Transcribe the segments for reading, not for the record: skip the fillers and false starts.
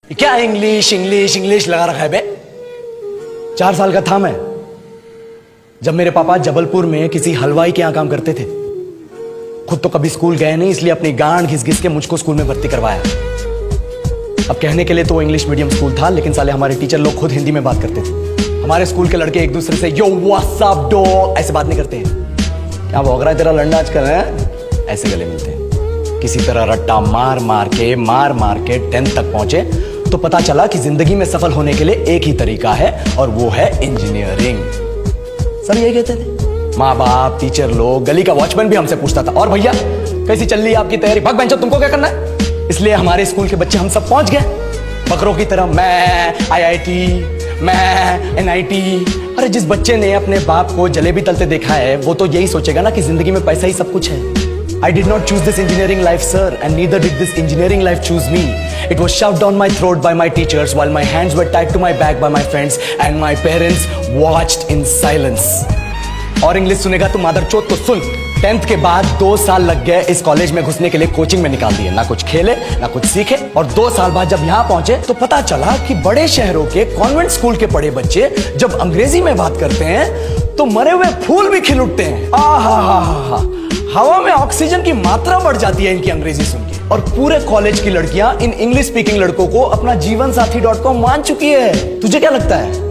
क्या English English English लगा रखा है बे। 4 साल का था मैं जब मेरे पापा जबलपुर में किसी हलवाई के यहां काम करते थे। खुद तो कभी स्कूल गए नहीं, इसलिए अपनी गांड घिस घिस के मुझको स्कूल में भर्ती करवाया। अब कहने के लिए तो वो इंग्लिश मीडियम स्कूल था, लेकिन साले हमारे टीचर लोग खुद हिंदी में बात करते थे। हमारे स्कूल के लड़के एक दूसरे से यो व्हाट्स अप डो ऐसे बात नहीं करते हैं। क्या भौंक रहा है तेरा लंडा आजकल है, ऐसे गले मिलते हैं। किसी तरह रट्टा मार मार के 10th तक पहुंचे तो पता चला कि जिंदगी में सफल होने के लिए एक ही तरीका है और वो है इंजीनियरिंग। सब यही कहते थे, माँ बाप, टीचर लोग, गली का वॉचमैन भी हमसे पूछता था, और भैया कैसी चल रही है आपकी तैयारी? भग बेंचो, तुमको क्या करना है? इसलिए हमारे स्कूल के बच्चे हम सब पहुंच गए बकरों की तरह। मैं IIT, मैं NIT। अरे जिस बच्चे ने अपने बाप को जलेबी तलते देखा है वो तो यही सोचेगा ना कि जिंदगी में पैसा ही सब कुछ है। I did not choose this engineering life, sir, and neither did this engineering life choose me. It was shoved down my throat by my teachers while my hands were tied to my back by my friends and my parents watched in silence. और English सुनेगा तू मादरचोद तो सुन। 10th के बाद 2 साल लग गए इस कॉलेज में घुसने के लिए, कोचिंग में निकाल दिए। ना कुछ खेले ना कुछ सीखे, और 2 साल बाद जब यहाँ पहुंचे तो पता चला कि बड़े शहरों के कॉन्वेंट स्कूल के पढ़े बच्चे जब अंग्रेजी में बात करते हैं तो मरे हुए फूल भी खिल उठते हैं। आहा, हवा में ऑक्सीजन की मात्रा बढ़ जाती है इनकी अंग्रेजी सुन के। और पूरे कॉलेज की लड़कियां इन इंग्लिश स्पीकिंग लड़कों को अपना जीवन साथी.com मान चुकी है। तुझे क्या लगता है?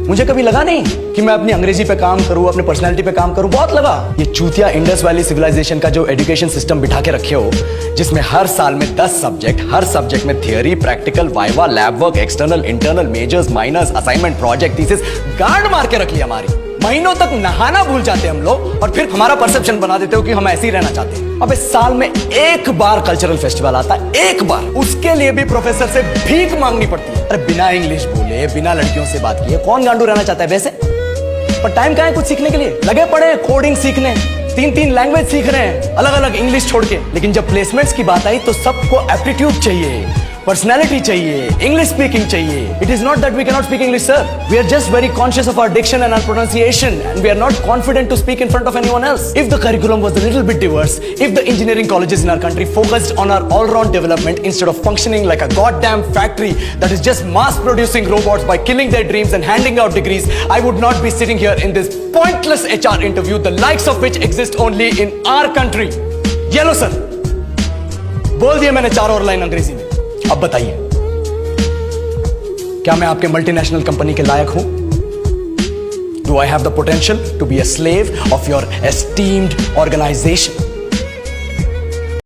मुझे कभी लगा नहीं कि मैं अपनी अंग्रेजी पे काम करूं, अपने पर्सनालिटी पे काम करूं। बहुत लगा। ये चूतिया इंडस वैली सिविलाइजेशन का जो एजुकेशन सिस्टम बिठा के रखे हो, जिसमें हर साल में 10 सब्जेक्ट, हर सब्जेक्ट में theory, practical, viva, lab work, external, internal, majors, minors, assignment, project, thesis, गांड मार के रख ली हमारी। महीनों तक नहाना भूल जाते हम लोग और फिर हमारा परसेप्शन बना देते हो कि हम ऐसे ही रहना चाहते हैं। अब इस साल में एक बार कल्चरल फेस्टिवल आता है, एक बार, उसके लिए भी प्रोफेसर से भीख मांगनी पड़ती है। अरे बिना इंग्लिश बोले, बिना लड़कियों से बात किए कौन गांडू रहना चाहता है वैसे? पर टाइम कहाँ है कुछ सीखने के लिए? लगे पड़े कोडिंग सीखने, 3 लैंग्वेज सीख रहे हैं अलग अलग इंग्लिश छोड़ के। लेकिन जब प्लेसमेंट्स की बात आई तो सबको एप्टीट्यूड चाहिए, पर्सनैलिटी चाहिए, इंग्लिश स्पीकिंग चाहिए। It is not that we cannot speak English, sir. We are just very conscious of our diction and our pronunciation, and we are not confident to speak in front of anyone else. If the curriculum was a little bit diverse, if the engineering colleges in our country focused on our all-round development instead of functioning like a goddamn factory that is just mass-producing robots by killing their dreams and handing out degrees, I would not be sitting here in this pointless HR interview, the likes of which exist only in our country. Yellow, sir. बोल दिया मैंने 4 और line अंग्रेजी में। अब बताइए, क्या मैं आपके मल्टीनेशनल कंपनी के लायक हूं? Do I have the potential to be a slave of your esteemed organization?